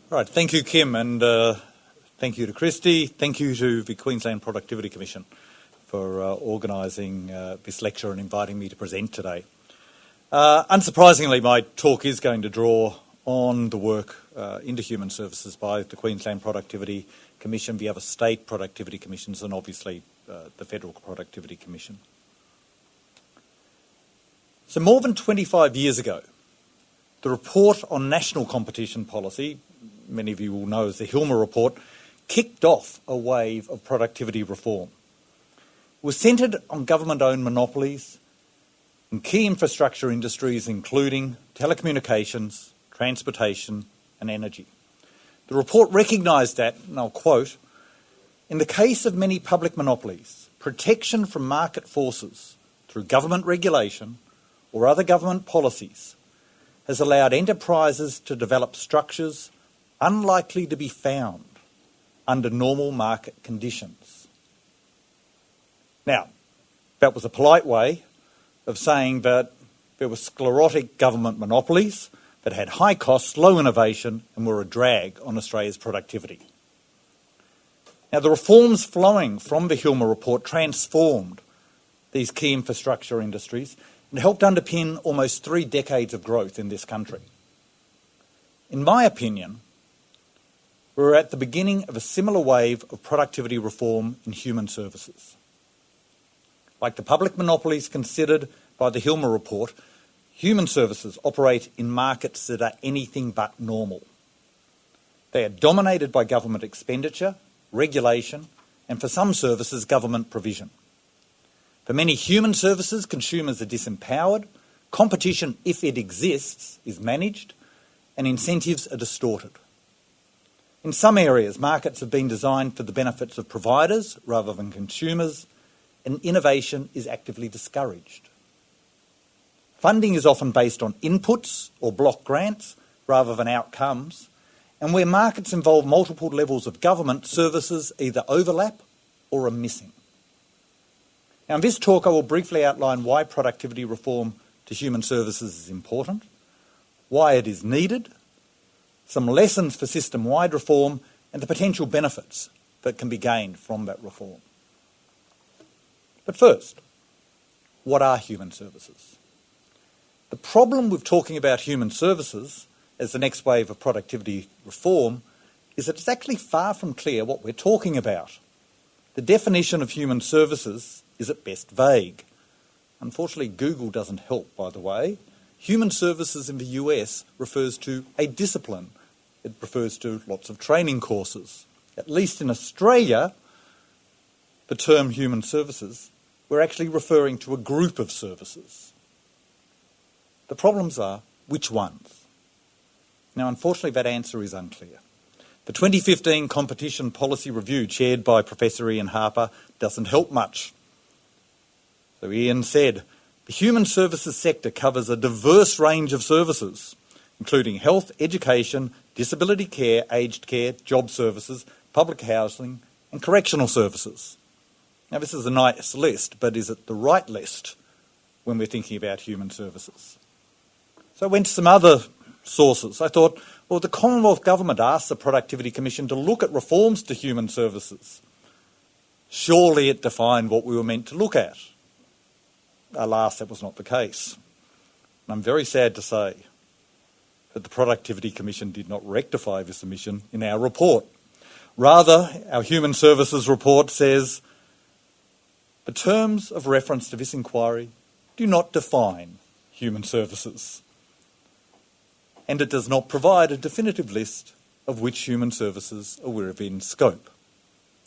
Right, thank you, Kim, and thank you to Christy. Thank you to the Queensland Productivity Commission for organising this lecture and inviting me to present today. Unsurprisingly, my talk is going to draw on the work into human services by the Queensland Productivity Commission, the other state productivity commissions, and obviously the Federal Productivity Commission. So more than 25 years ago, the report on national competition policy, many of you will know as the Hilmer report, kicked off a wave of productivity reform. It was centred on government-owned monopolies in key infrastructure industries including telecommunications, transportation and energy. The report recognised that, and I'll quote, "In the case of many public monopolies, protection from market forces through government regulation or other government policies has allowed enterprises to develop structures unlikely to be found under normal market conditions." Now, that was a polite way of saying that there were sclerotic government monopolies that had high costs, low innovation, and were a drag on Australia's productivity. Now, the reforms flowing from the Hilmer report transformed these key infrastructure industries and helped underpin almost 3 decades of growth in this country. In my opinion, we're at the beginning of a similar wave of productivity reform in human services. Like the public monopolies considered by the Hilmer report, human services operate in markets that are anything but normal. They are dominated by government expenditure, regulation, and for some services, government provision. For many human services, consumers are disempowered, competition, if it exists, is managed, and incentives are distorted. In some areas, markets have been designed for the benefits of providers rather than consumers, and innovation is actively discouraged. Funding is often based on inputs or block grants rather than outcomes, and where markets involve multiple levels of government, services either overlap or are missing. Now, in this talk, I will briefly outline why productivity reform to human services is important, why it is needed, some lessons for system-wide reform, and the potential benefits that can be gained from that reform. But first, what are human services? The problem with talking about human services as the next wave of productivity reform is that it's actually far from clear what we're talking about. The definition of human services is at best vague. Unfortunately, Google doesn't help, by the way. Human services in the US refers to a discipline. It refers to lots of training courses. At least in Australia, the term human services, we're actually referring to a group of services. The problems are, which ones? Now, unfortunately, that answer is unclear. The 2015 Competition Policy Review, chaired by Professor Ian Harper, doesn't help much. So Ian said, the human services sector covers a diverse range of services, including health, education, disability care, aged care, job services, public housing, and correctional services. Now, this is a nice list, but is it the right list when we're thinking about human services? So I went to some other sources. I thought, well, the Commonwealth Government asked the Productivity Commission to look at reforms to human services. Surely it defined what we were meant to look at. Alas, that was not the case. And I'm very sad to say that the Productivity Commission did not rectify this omission in our report. Rather, our Human Services report says, the terms of reference to this inquiry do not define human services, and it does not provide a definitive list of which human services are within scope.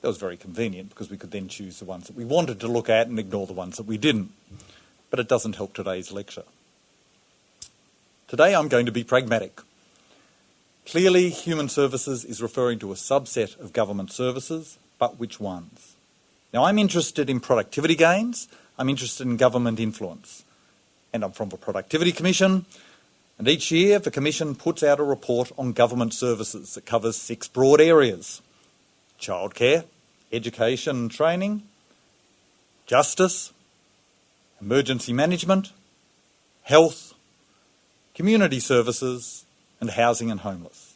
That was very convenient because we could then choose the ones that we wanted to look at and ignore the ones that we didn't. But it doesn't help today's lecture. Today I'm going to be pragmatic. Clearly, human services is referring to a subset of government services, but which ones? Now, I'm interested in productivity gains, I'm interested in government influence, and I'm from the Productivity Commission, and each year the Commission puts out a report on government services that covers 6 broad areas: childcare, education and training, justice, emergency management, health, community services and housing and homeless.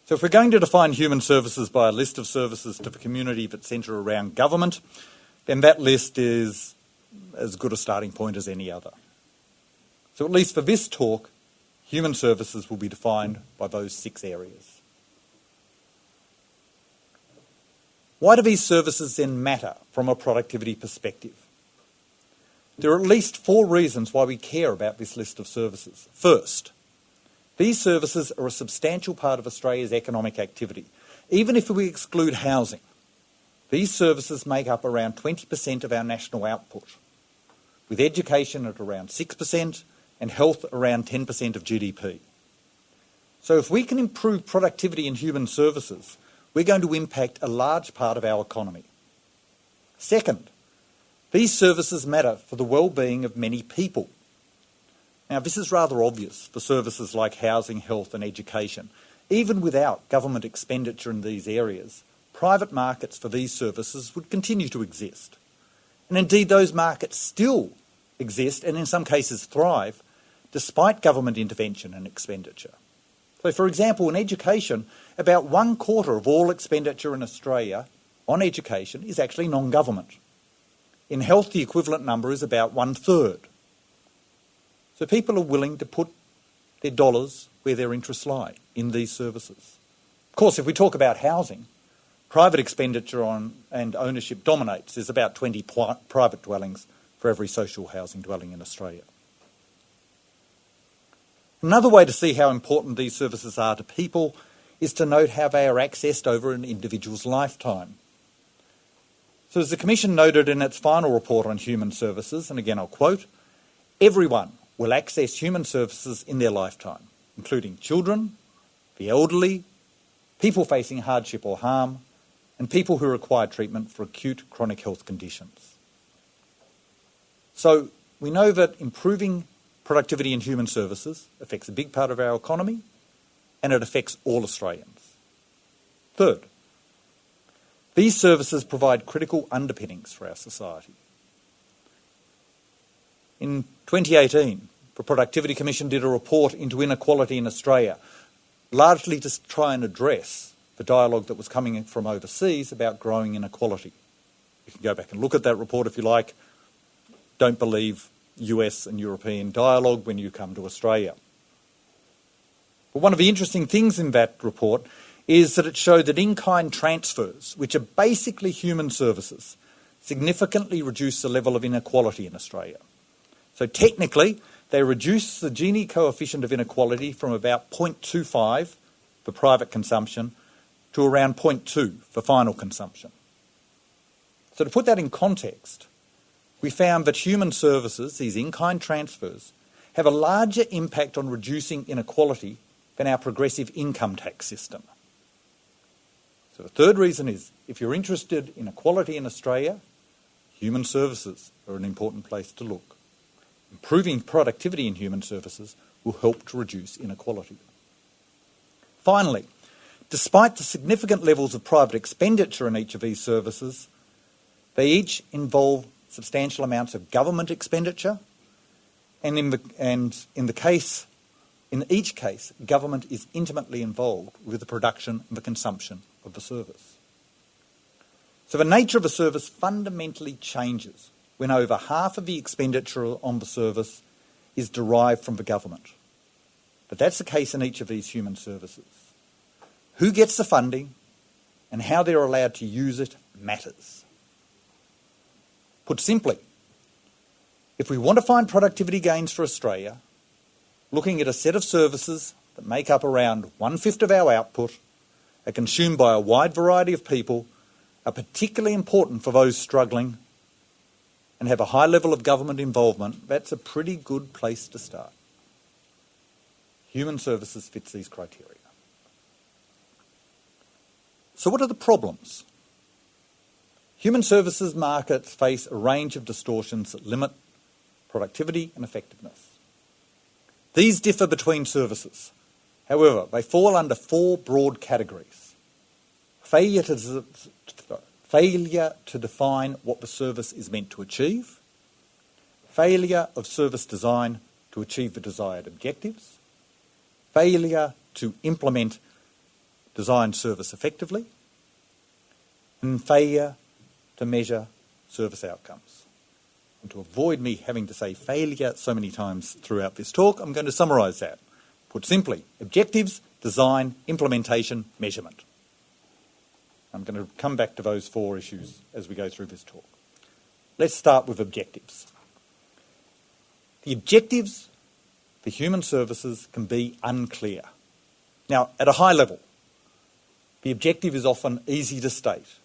So if we're going to define human services by a list of services to the community that centre around government, then that list is as good a starting point as any other. So at least for this talk, human services will be defined by those 6 areas. Why do these services then matter from a productivity perspective? There are at least 4 reasons why we care about this list of services. First, these services are a substantial part of Australia's economic activity. Even if we exclude housing, these services make up around 20% of our national output, with education at around 6% and health around 10% of GDP. So if we can improve productivity in human services, we're going to impact a large part of our economy. Second, these services matter for the well-being of many people. Now, this is rather obvious for services like housing, health and education. Even without government expenditure in these areas, private markets for these services would continue to exist. And indeed, those markets still exist and in some cases thrive despite government intervention and expenditure. So, for example, in education, about 1/4 of all expenditure in Australia on education is actually non-government. In health, the equivalent number is about 1/3. So people are willing to put their dollars where their interests lie, in these services. Of course, if we talk about housing, private expenditure on and ownership dominates. There's about 20 private dwellings for every social housing dwelling in Australia. Another way to see how important these services are to people is to note how they are accessed over an individual's lifetime. So as the Commission noted in its final report on human services, and again I'll quote, "Everyone will access human services in their lifetime, including children, the elderly, people facing hardship or harm, and people who require treatment for acute chronic health conditions." So we know that improving productivity in human services affects a big part of our economy, and it affects all Australians. Third, these services provide critical underpinnings for our society. In 2018, the Productivity Commission did a report into inequality in Australia, largely to try and address the dialogue that was coming from overseas about growing inequality. You can go back and look at that report if you like. Don't believe US and European dialogue when you come to Australia. But one of the interesting things in that report is that it showed that in-kind transfers, which are basically human services, significantly reduce the level of inequality in Australia. So technically, they reduce the Gini coefficient of inequality from about 0.25 for private consumption to around 0.2 for final consumption. So to put that in context, we found that human services, these in-kind transfers, have a larger impact on reducing inequality than our progressive income tax system. So the third reason is, if you're interested in equality in Australia, human services are an important place to look. Improving productivity in human services will help to reduce inequality. Finally, despite the significant levels of private expenditure in each of these services, they each involve substantial amounts of government expenditure, and in each case, government is intimately involved with the production and the consumption of the service. So the nature of a service fundamentally changes when over half of the expenditure on the service is derived from the government. But that's the case in each of these human services. Who gets the funding and how they're allowed to use it matters. Put simply, if we want to find productivity gains for Australia, looking at a set of services that make up around 1/5 of our output, are consumed by a wide variety of people, are particularly important for those struggling, and have a high level of government involvement, that's a pretty good place to start. Human services fits these criteria. So what are the problems? Human services markets face a range of distortions that limit productivity and effectiveness. These differ between services. However, they fall under 4 broad categories. Failure to define what the service is meant to achieve, failure of service design to achieve the desired objectives, failure to implement designed service effectively, and failure to measure service outcomes. And to avoid me having to say failure so many times throughout this talk, I'm going to summarise that. Put simply, objectives, design, implementation, measurement. I'm going to come back to those four issues as we go through this talk. Let's start with objectives. The objectives for human services can be unclear. Now, at a high level, the objective is often easy to state.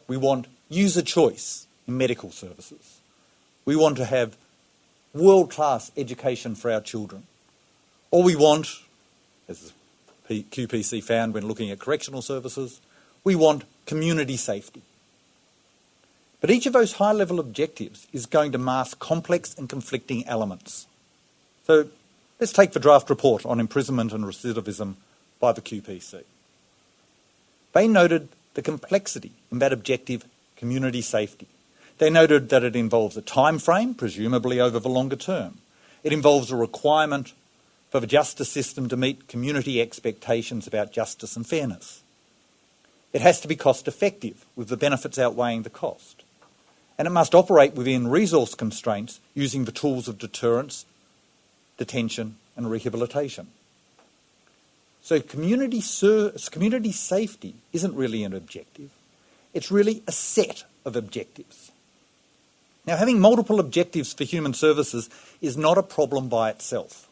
We want user choice in medical services. We want to have world-class education for our children. Or we want, as the QPC found when looking at correctional services, we want community safety. But each of those high-level objectives is going to mask complex and conflicting elements. So let's take the draft report on imprisonment and recidivism by the QPC. They noted the complexity in that objective, community safety. They noted that it involves a time frame, presumably over the longer term. It involves a requirement for the justice system to meet community expectations about justice and fairness. It has to be cost effective, with the benefits outweighing the cost. And it must operate within resource constraints using the tools of deterrence, detention and rehabilitation. So community safety isn't really an objective. It's really a set of objectives. Now, having multiple objectives for human services is not a problem by itself,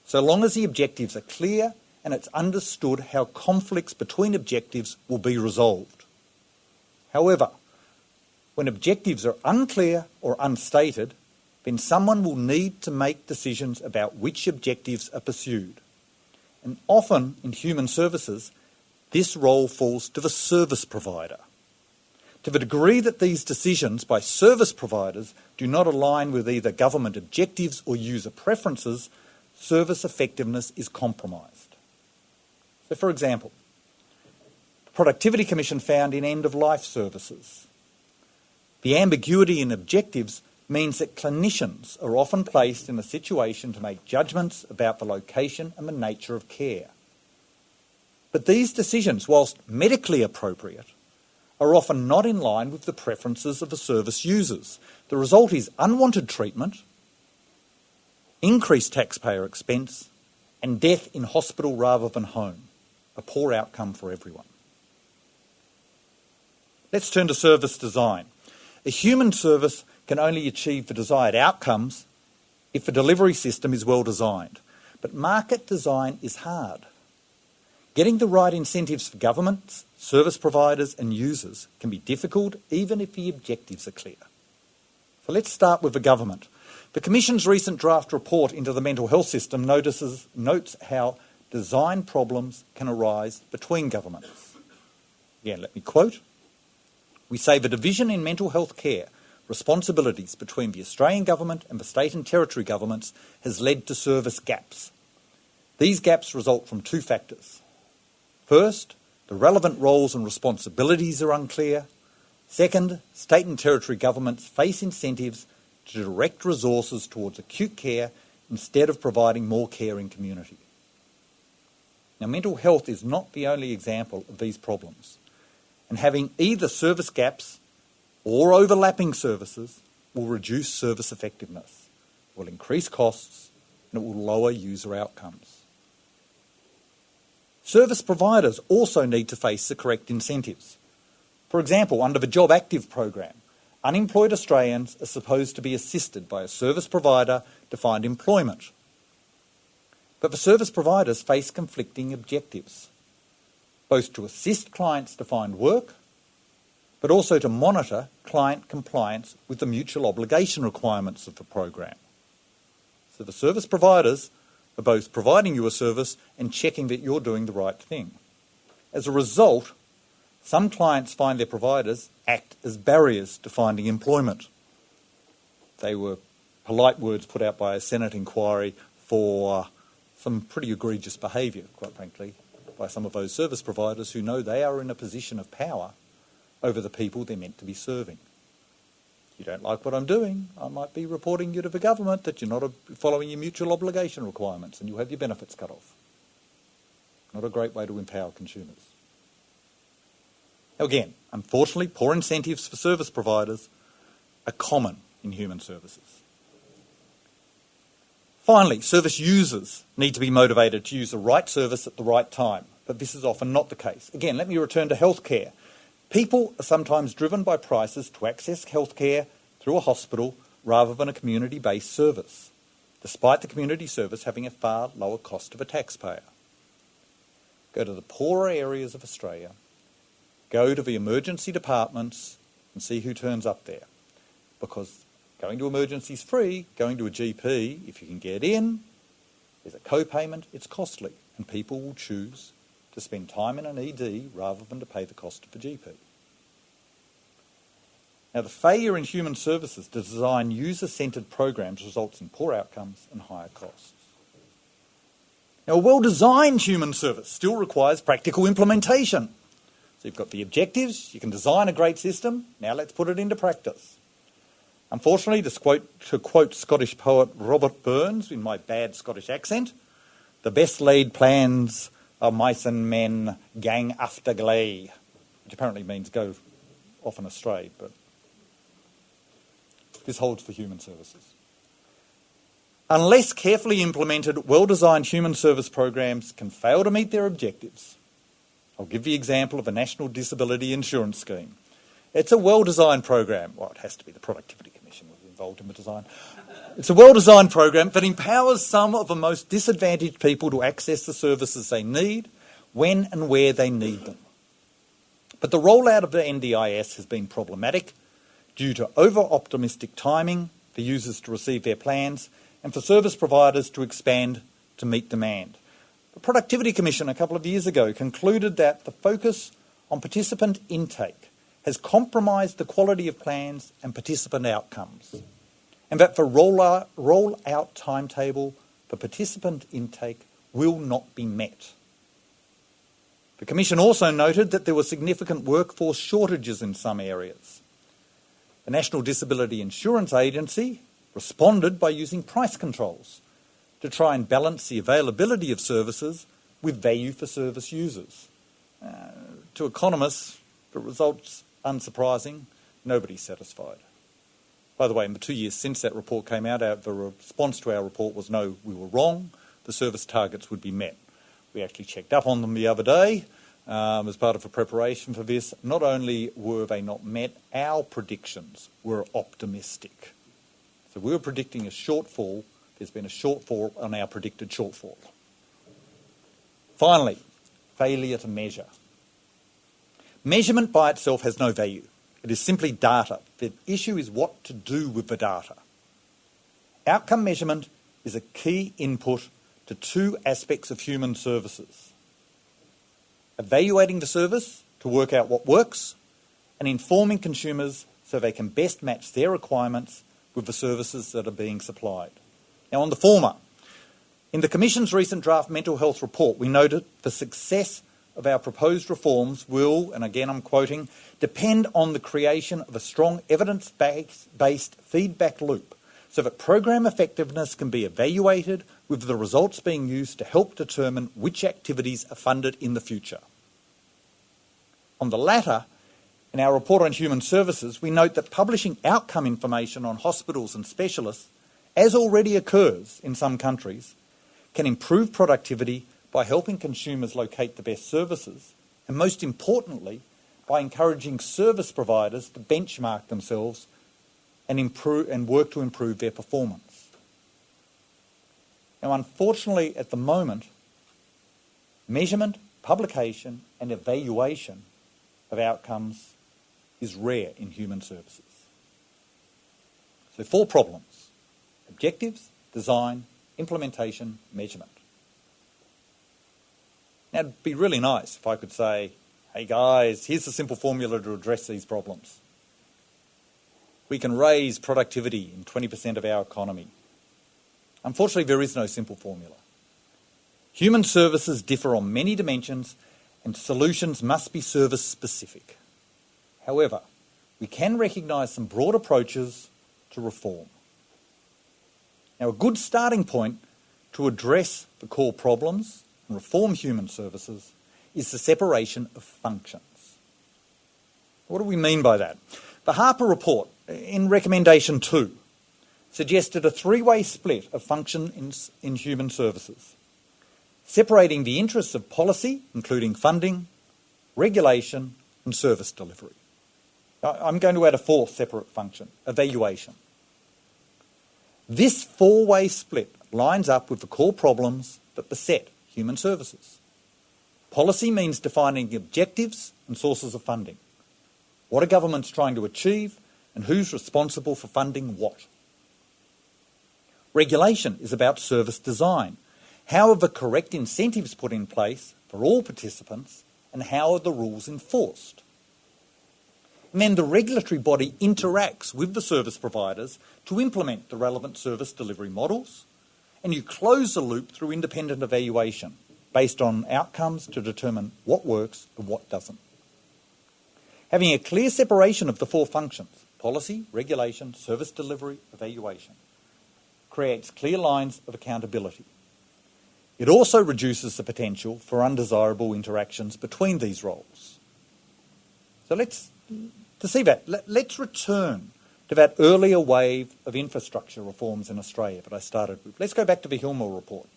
so long as the objectives are clear and it's understood how conflicts between objectives will be resolved. However, when objectives are unclear or unstated, then someone will need to make decisions about which objectives are pursued. And often in human services, this role falls to the service provider. To the degree that these decisions by service providers do not align with either government objectives or user preferences, service effectiveness is compromised. So, for example, the Productivity Commission found in end-of-life services, the ambiguity in objectives means that clinicians are often placed in a situation to make judgments about the location and the nature of care. But these decisions, whilst medically appropriate, are often not in line with the preferences of the service users. The result is unwanted treatment, increased taxpayer expense, and death in hospital rather than home. A poor outcome for everyone. Let's turn to service design. A human service can only achieve the desired outcomes if the delivery system is well designed. But market design is hard. Getting the right incentives for governments, service providers and users can be difficult even if the objectives are clear. So let's start with the government. The Commission's recent draft report into the mental health system notes how design problems can arise between governments. Again, let me quote. We say the division in mental health care responsibilities between the Australian government and the state and territory governments has led to service gaps. These gaps result from two factors. First, the relevant roles and responsibilities are unclear. Second, state and territory governments face incentives to direct resources towards acute care instead of providing more care in community. Now, mental health is not the only example of these problems, and having either service gaps or overlapping services will reduce service effectiveness, will increase costs, and it will lower user outcomes. Service providers also need to face the correct incentives. For example, under the Job Active program, unemployed Australians are supposed to be assisted by a service provider to find employment. But the service providers face conflicting objectives, both to assist clients to find work, but also to monitor client compliance with the mutual obligation requirements of the program. So the service providers are both providing you a service and checking that you're doing the right thing. As a result, some clients find their providers act as barriers to finding employment. They were polite words put out by a Senate inquiry for some pretty egregious behaviour, quite frankly, by some of those service providers who know they are in a position of power over the people they're meant to be serving. You don't like what I'm doing, I might be reporting you to the government that you're not following your mutual obligation requirements and you have your benefits cut off. not a great way to empower consumers. Now again, unfortunately, poor incentives for service providers are common in human services. Finally, service users need to be motivated to use the right service at the right time, but this is often not the case. Again, let me return to healthcare. People are sometimes driven by prices to access healthcare through a hospital rather than a community-based service, despite the community service having a far lower cost to the taxpayer. Go to the poorer areas of Australia, go to the emergency departments and see who turns up there. Because going to emergency is free, going to a GP, if you can get in, there's a co-payment, it's costly, and people will choose to spend time in an ED rather than to pay the cost of the GP. Now, the failure in human services to design user-centred programs results in poor outcomes and higher costs. Now, a well-designed human service still requires practical implementation. So you've got the objectives, you can design a great system, now let's put it into practice. Unfortunately, to quote Scottish poet Robert Burns in my bad Scottish accent, the best laid plans of mice and men gang after gley, which apparently means go often astray, but this holds for human services. Unless carefully implemented, well-designed human service programs can fail to meet their objectives. I'll give the example of a National Disability Insurance Scheme. It's a well-designed program. Well, it has to be. The Productivity Commission was involved in the design. It's a well-designed program that empowers some of the most disadvantaged people to access the services they need, when and where they need them. But the rollout of the NDIS has been problematic due to over-optimistic timing for users to receive their plans and for service providers to expand to meet demand. The Productivity Commission a couple of years ago concluded that the focus on participant intake has compromised the quality of plans and participant outcomes, and that the roll-out timetable for participant intake will not be met. The Commission also noted that there were significant workforce shortages in some areas. The National Disability Insurance Agency responded by using price controls to try and balance the availability of services with value for service users. To economists, the result's unsurprising. Nobody's satisfied. By the way, in the 2 years since that report came out, the response to our report was no, we were wrong, the service targets would be met. We actually checked up on them the other day as part of a preparation for this. Not only were they not met, our predictions were optimistic. So we were predicting a shortfall. There's been a shortfall on our predicted shortfall. Finally, failure to measure. Measurement by itself has no value. It is simply data. The issue is what to do with the data. Outcome measurement is a key input to two aspects of human services: evaluating the service to work out what works, and informing consumers so they can best match their requirements with the services that are being supplied. Now, on the former, in the Commission's recent draft mental health report, we noted the success of our proposed reforms will, and again I'm quoting, depend on the creation of a strong evidence-based feedback loop so that program effectiveness can be evaluated with the results being used to help determine which activities are funded in the future. On the latter, in our report on human services, we note that publishing outcome information on hospitals and specialists, as already occurs in some countries, can improve productivity by helping consumers locate the best services, and most importantly, by encouraging service providers to benchmark themselves and work to improve their performance. Now, unfortunately, at the moment, measurement, publication and evaluation of outcomes is rare in human services. So 4 problems: objectives, design, implementation, measurement. Now, it'd be really nice if I could say, hey guys, here's the simple formula to address these problems. We can raise productivity in 20% of our economy. Unfortunately, there is no simple formula. Human services differ on many dimensions and solutions must be service specific. However, we can recognise some broad approaches to reform. Now, a good starting point to address the core problems, and reform human services is the separation of functions. What do we mean by that? The Harper report, in recommendation 2, suggested a three-way split of function in human services, separating the interests of policy, including funding, regulation and service delivery. I'm going to add a fourth separate function, evaluation. This four-way split lines up with the core problems that beset human services. Policy means defining objectives and sources of funding. What are governments trying to achieve and who's responsible for funding what? Regulation is about service design. How are the correct incentives put in place for all participants and how are the rules enforced? And then the regulatory body interacts with the service providers to implement the relevant service delivery models, and you close the loop through independent evaluation based on outcomes to determine what works and what doesn't. Having a clear separation of the four functions, policy, regulation, service delivery, evaluation, creates clear lines of accountability. It also reduces the potential for undesirable interactions between these roles. So let's return to that earlier wave of infrastructure reforms in Australia that I started with. Let's go back to the Hilmer report.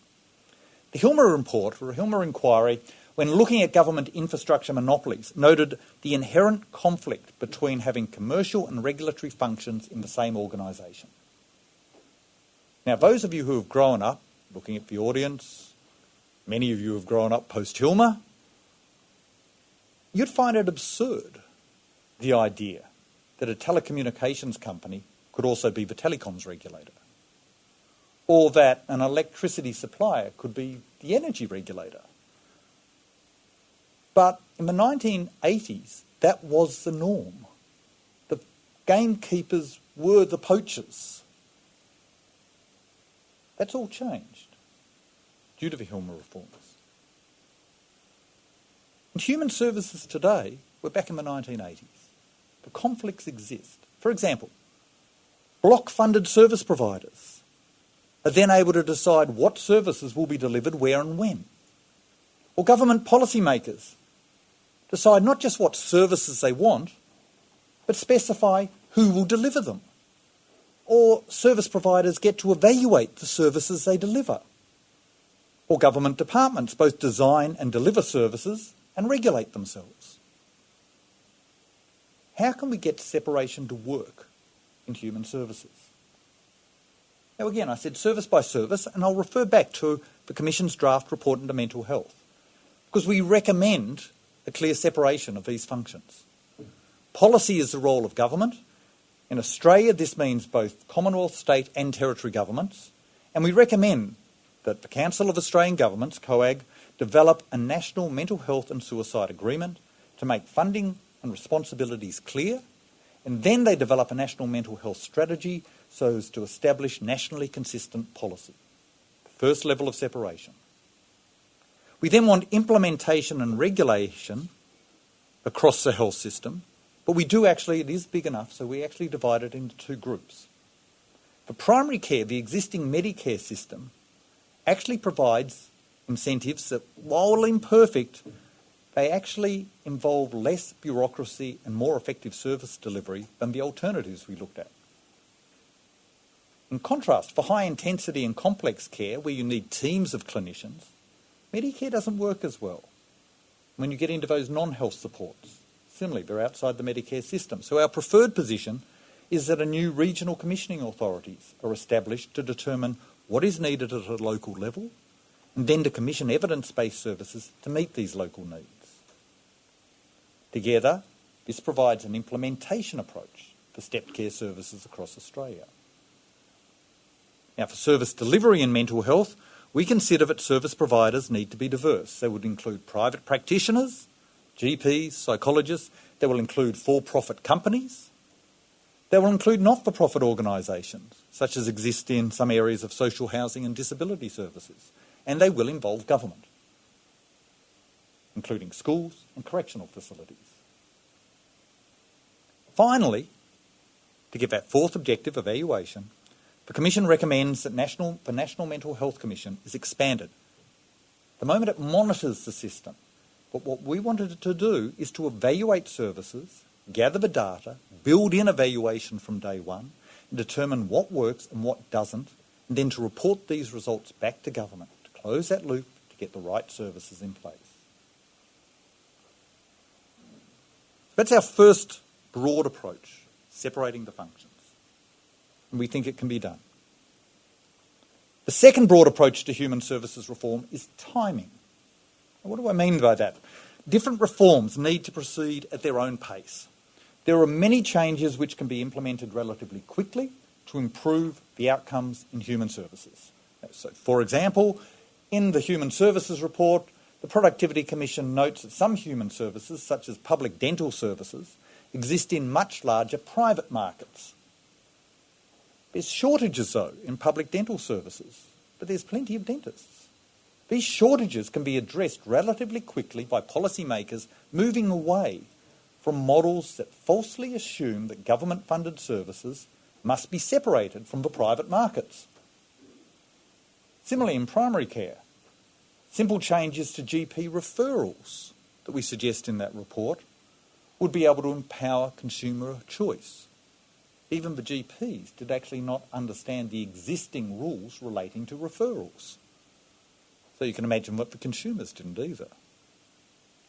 The Hilmer report, or Hilmer inquiry, when looking at government infrastructure monopolies, noted the inherent conflict between having commercial and regulatory functions in the same organisation. Now, those of you who have grown up, looking at the audience, many of you have grown up post-Hilmer, you'd find it absurd, the idea that a telecommunications company could also be the telecoms regulator, or that an electricity supplier could be the energy regulator. But in the 1980s, that was the norm. The gamekeepers were the poachers. That's all changed due to the Hilmer reforms. In human services today, we're back in the 1980s. The conflicts exist. For example, block-funded service providers are then able to decide what services will be delivered where and when. Or government policymakers decide not just what services they want, but specify who will deliver them. Or service providers get to evaluate the services they deliver. Or government departments both design and deliver services and regulate themselves. How can we get separation to work in human services? Now again, I said service by service, and I'll refer back to the Commission's draft report into mental health, because we recommend a clear separation of these functions. Policy is the role of government. In Australia, this means both Commonwealth, state and territory governments, and we recommend that the Council of Australian Governments, COAG, develop a national mental health and suicide agreement to make funding and responsibilities clear, and then they develop a national mental health strategy so as to establish nationally consistent policy. The first level of separation. We then want implementation and regulation across the health system, but we do actually, it is big enough, so we actually divide it into two groups. For primary care, the existing Medicare system actually provides incentives that, while imperfect, they actually involve less bureaucracy and more effective service delivery than the alternatives we looked at. In contrast, for high intensity and complex care, where you need teams of clinicians, Medicare doesn't work as well when you get into those non-health supports. Similarly, they're outside the Medicare system. So our preferred position is that a new regional commissioning authorities are established to determine what is needed at a local level, and then to commission evidence-based services to meet these local needs. Together, this provides an implementation approach for stepped care services across Australia. Now, for service delivery in mental health, we consider that service providers need to be diverse. They would include private practitioners, GPs, psychologists. They will include for-profit companies. They will include not-for-profit organisations, such as exist in some areas of social housing and disability services. And they will involve government, including schools and correctional facilities. Finally, to get that fourth objective, evaluation, the Commission recommends that the National Mental Health Commission is expanded At the moment it monitors the system. But what we wanted it to do is to evaluate services, gather the data, build in evaluation from day one, and determine what works and what doesn't, and then to report these results back to government, to close that loop, to get the right services in place. That's our first broad approach, separating the functions. And we think it can be done. The second broad approach to human services reform is timing. Now, what do I mean by that? Different reforms need to proceed at their own pace. There are many changes which can be implemented relatively quickly to improve the outcomes in human services. So, for example, in the Human Services Report, the Productivity Commission notes that some human services, such as public dental services, exist in much larger private markets. There's shortages, though, in public dental services, but there's plenty of dentists. These shortages can be addressed relatively quickly by policymakers moving away from models that falsely assume that government-funded services must be separated from the private markets. Similarly, in primary care, simple changes to GP referrals that we suggest in that report would be able to empower consumer choice. Even the GPs did actually not understand the existing rules relating to referrals. So you can imagine what the consumers didn't either.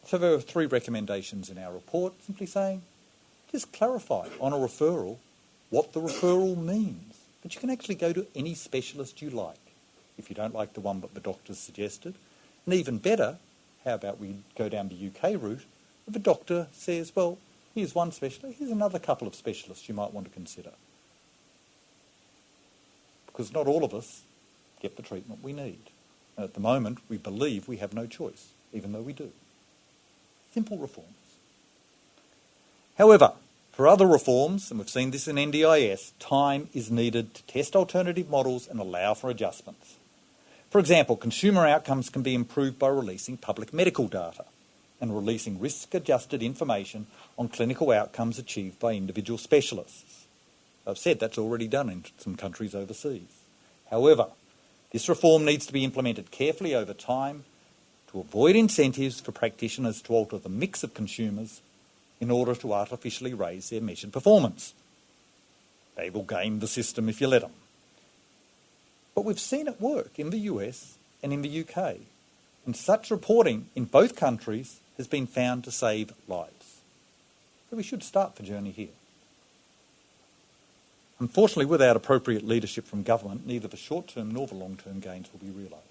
So there are 3 recommendations in our report, simply saying, just clarify on a referral what the referral means. But you can actually go to any specialist you like, if you don't like the one that the doctor's suggested. And even better, how about we go down the UK route, if the doctor says, well, here's one specialist, here's another couple of specialists you might want to consider. Because not all of us get the treatment we need. And at the moment, we believe we have no choice, even though we do. Simple reforms. However, for other reforms, and we've seen this in NDIS, time is needed to test alternative models and allow for adjustments. For example, consumer outcomes can be improved by releasing public medical data and releasing risk-adjusted information on clinical outcomes achieved by individual specialists. I've said that's already done in some countries overseas. However, this reform needs to be implemented carefully over time to avoid incentives for practitioners to alter the mix of consumers in order to artificially raise their measured performance. They will game the system if you let them. But we've seen it work in the US and in the UK, and such reporting in both countries has been found to save lives. So we should start the journey here. Unfortunately, without appropriate leadership from government, neither the short-term nor the long-term gains will be realised.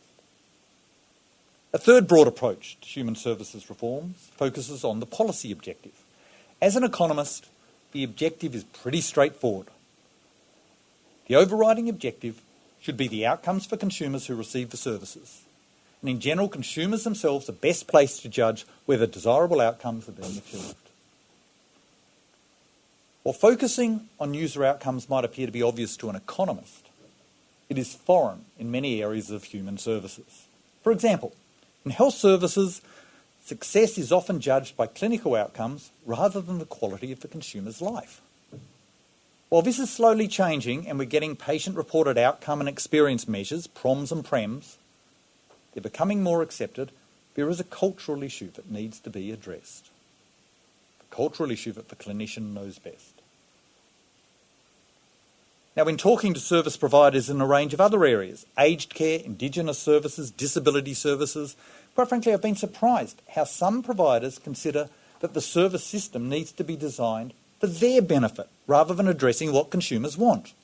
A third broad approach to human services reforms focuses on the policy objective. As an economist, the objective is pretty straightforward. The overriding objective should be the outcomes for consumers who receive the services. And in general, consumers themselves are best placed to judge whether desirable outcomes are being achieved. While focusing on user outcomes might appear to be obvious to an economist, it is foreign in many areas of human services. For example, in health services, success is often judged by clinical outcomes rather than the quality of the consumer's life. While this is slowly changing and we're getting patient-reported outcome and experience measures, PROMs and PREMs, they're becoming more accepted, there is a cultural issue that needs to be addressed. The cultural issue that the clinician knows best. Now, in talking to service providers in a range of other areas, aged care, Indigenous services, disability services, quite frankly, I've been surprised how some providers consider that the service system needs to be designed for their benefit rather than addressing what consumers want.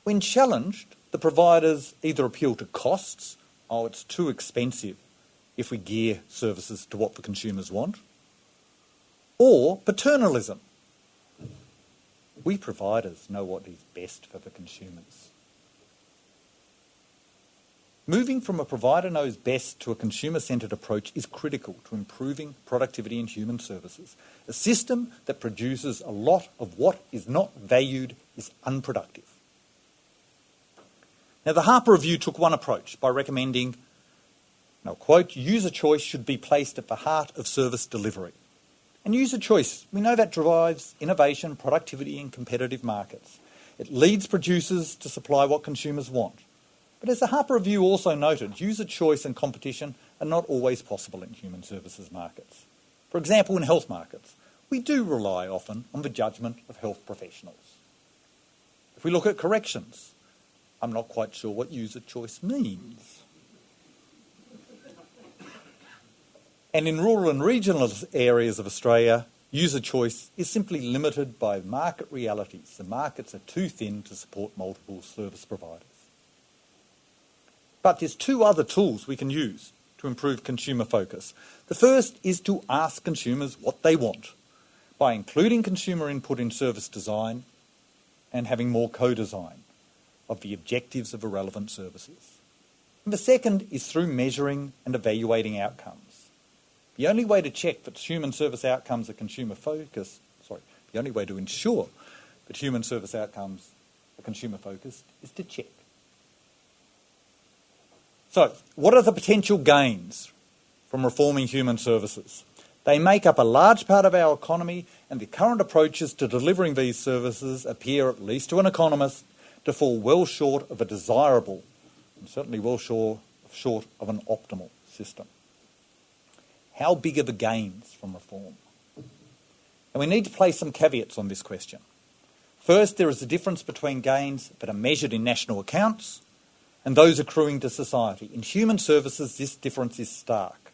When challenged, the providers either appeal to costs, oh, it's too expensive if we gear services to what the consumers want, or paternalism. We providers know what is best for the consumers. Moving from a provider knows best to a consumer-centred approach is critical to improving productivity in human services. A system that produces a lot of what is not valued is unproductive. Now, the Harper Review took one approach by recommending, and I'll quote, user choice should be placed at the heart of service delivery. And user choice, we know that drives innovation, productivity in competitive markets. It leads producers to supply what consumers want. But as the Harper Review also noted, user choice and competition are not always possible in human services markets. For example, in health markets, we do rely often on the judgment of health professionals. If we look at corrections, I'm not quite sure what user choice means. And in rural and regional areas of Australia, user choice is simply limited by market realities. The markets are too thin to support multiple service providers. But there's two other tools we can use to improve consumer focus. The first is to ask consumers what they want by including consumer input in service design and having more co-design of the objectives of the relevant services. And the second is through measuring and evaluating outcomes. The only way to check that human service outcomes are consumer focused, the only way to ensure that human service outcomes are consumer focused is to check. So, what are the potential gains from reforming human services? They make up a large part of our economy, and the current approaches to delivering these services appear, at least to an economist, to fall well short of a desirable, and certainly well short of an optimal system. How big are the gains from reform? And we need to place some caveats on this question. First, there is a difference between gains that are measured in national accounts and those accruing to society. In human services, this difference is stark,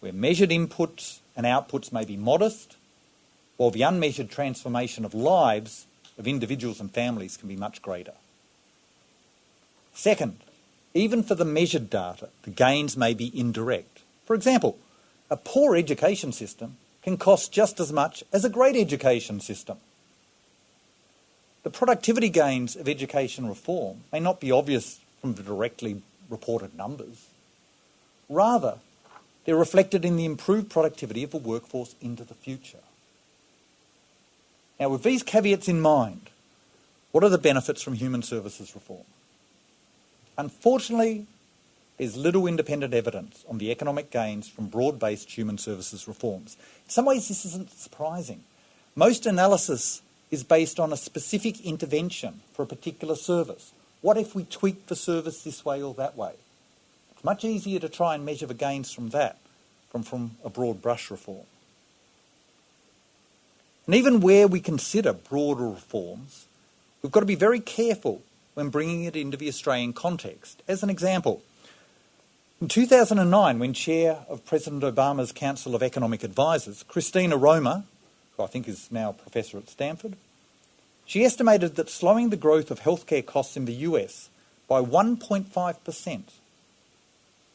where measured inputs and outputs may be modest, while the unmeasured transformation of lives of individuals and families can be much greater. Second, even for the measured data, the gains may be indirect. For example, a poor education system can cost just as much as a great education system. The productivity gains of education reform may not be obvious from the directly reported numbers. Rather, they're reflected in the improved productivity of the workforce into the future. Now, with these caveats in mind, what are the benefits from human services reform? Unfortunately, there's little independent evidence on the economic gains from broad-based human services reforms. In some ways, this isn't surprising. Most analysis is based on a specific intervention for a particular service. What if we tweak the service this way or that way? It's much easier to try and measure the gains from that, from a broad brush reform. And even where we consider broader reforms, we've got to be very careful when bringing it into the Australian context. As an example, in 2009, when chair of President Obama's Council of Economic Advisors, Christina Roma, who I think is now a professor at Stanford, she estimated that slowing the growth of healthcare costs in the US by 1.5%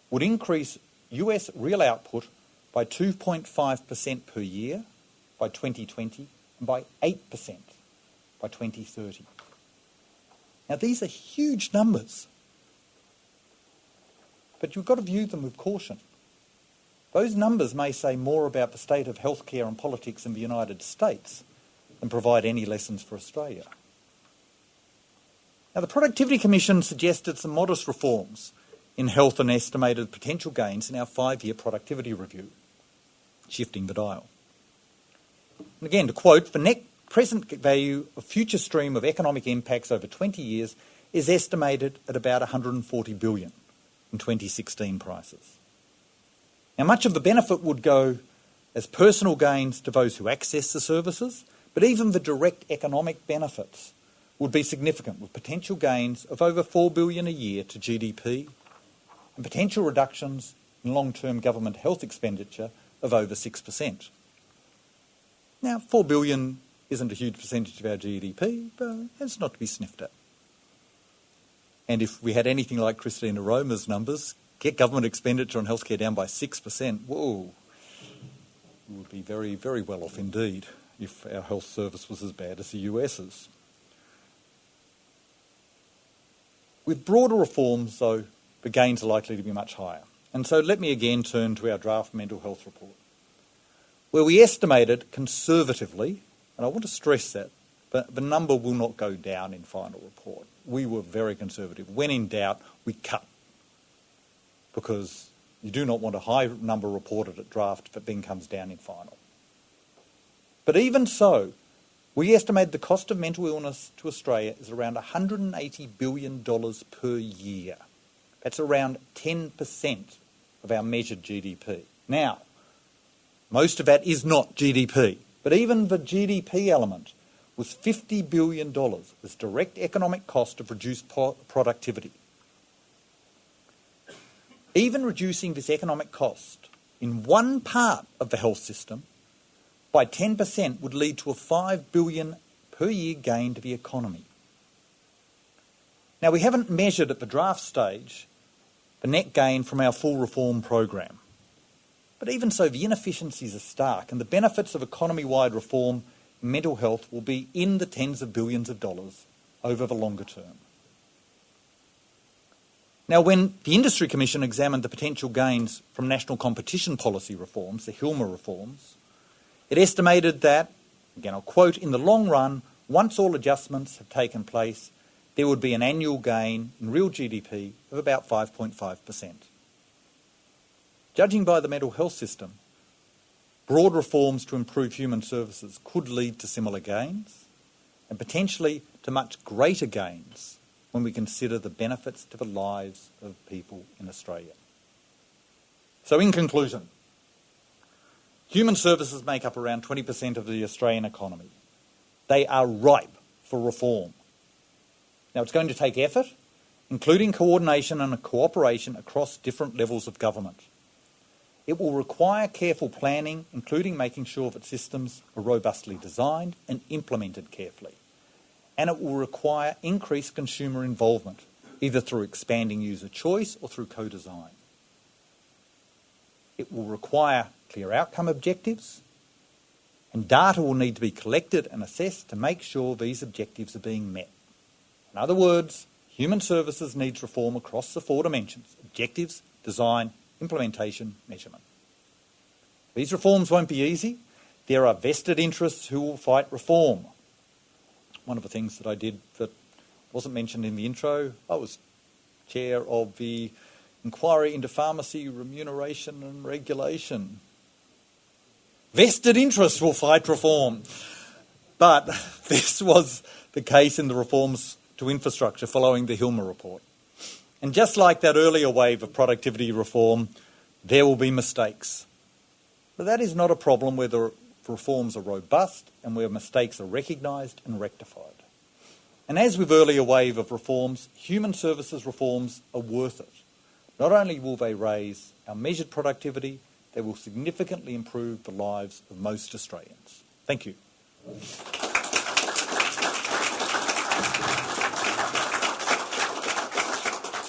would increase US real output by 2.5% per year by 2020 and by 8% by 2030. Now, these are huge numbers, but you've got to view them with caution. Those numbers may say more about the state of healthcare and politics in the United States than provide any lessons for Australia. Now, the Productivity Commission suggested some modest reforms in health and estimated potential gains in our 5-year productivity review, shifting the dial. And again, to quote, the net present value of future stream of economic impacts over 20 years is estimated at about $140 billion in 2016 prices. Now, much of the benefit would go as personal gains to those who access the services, but even the direct economic benefits would be significant, with potential gains of over $4 billion a year to GDP and potential reductions in long-term government health expenditure of over 6%. Now, $4 billion isn't a huge percentage of our GDP, but it's not to be sniffed at. And if we had anything like Christina Roma's numbers, get government expenditure on healthcare down by 6%, whoa, we would be very, very well off indeed if our health service was as bad as the US's. With broader reforms, though, the gains are likely to be much higher. And so let me again turn to our draft mental health report, where we estimated conservatively, and I want to stress that, but the number will not go down in final report. We were very conservative. When in doubt, we cut, because you do not want a high number reported at draft that then comes down in final. But even so, We estimate the cost of mental illness to Australia is around $180 billion per year. That's around 10% of our measured GDP. Now, most of that is not GDP, but even the GDP element was $50 billion as direct economic cost of reduced productivity. Even reducing this economic cost in one part of the health system by 10% would lead to a $5 billion per year gain to the economy. Now, we haven't measured at the draft stage the net gain from our full reform program. But even so, the inefficiencies are stark, and the benefits of economy-wide reform in mental health will be in the tens of billions of dollars over the longer term. Now, when the Industry Commission examined the potential gains from national competition policy reforms, the HILMA reforms, it estimated that, again I'll quote, in the long run, once all adjustments have taken place, there would be an annual gain in real GDP of about 5.5%. Judging by the mental health system, broad reforms to improve human services could lead to similar gains and potentially to much greater gains when we consider the benefits to the lives of people in Australia. So in conclusion, human services make up around 20% of the Australian economy. They are ripe for reform. Now, it's going to take effort, including coordination and cooperation across different levels of government. It will require careful planning, including making sure that systems are robustly designed and implemented carefully. And it will require increased consumer involvement, either through expanding user choice or through co-design. It will require clear outcome objectives, and data will need to be collected and assessed to make sure these objectives are being met. In other words, human services needs reform across the four dimensions: objectives, design, implementation, measurement. These reforms won't be easy. There are vested interests who will fight reform. One of the things that I did that wasn't mentioned in the intro, I was chair of the Inquiry into Pharmacy Remuneration and Regulation. Vested interests will fight reform. But this was the case in the reforms to infrastructure following the HILMA report. And just like that earlier wave of productivity reform, there will be mistakes. But that is not a problem where the reforms are robust and where mistakes are recognised and rectified. And as with earlier wave of reforms, human services reforms are worth it. Not only will they raise our measured productivity, they will significantly improve the lives of most Australians. Thank you.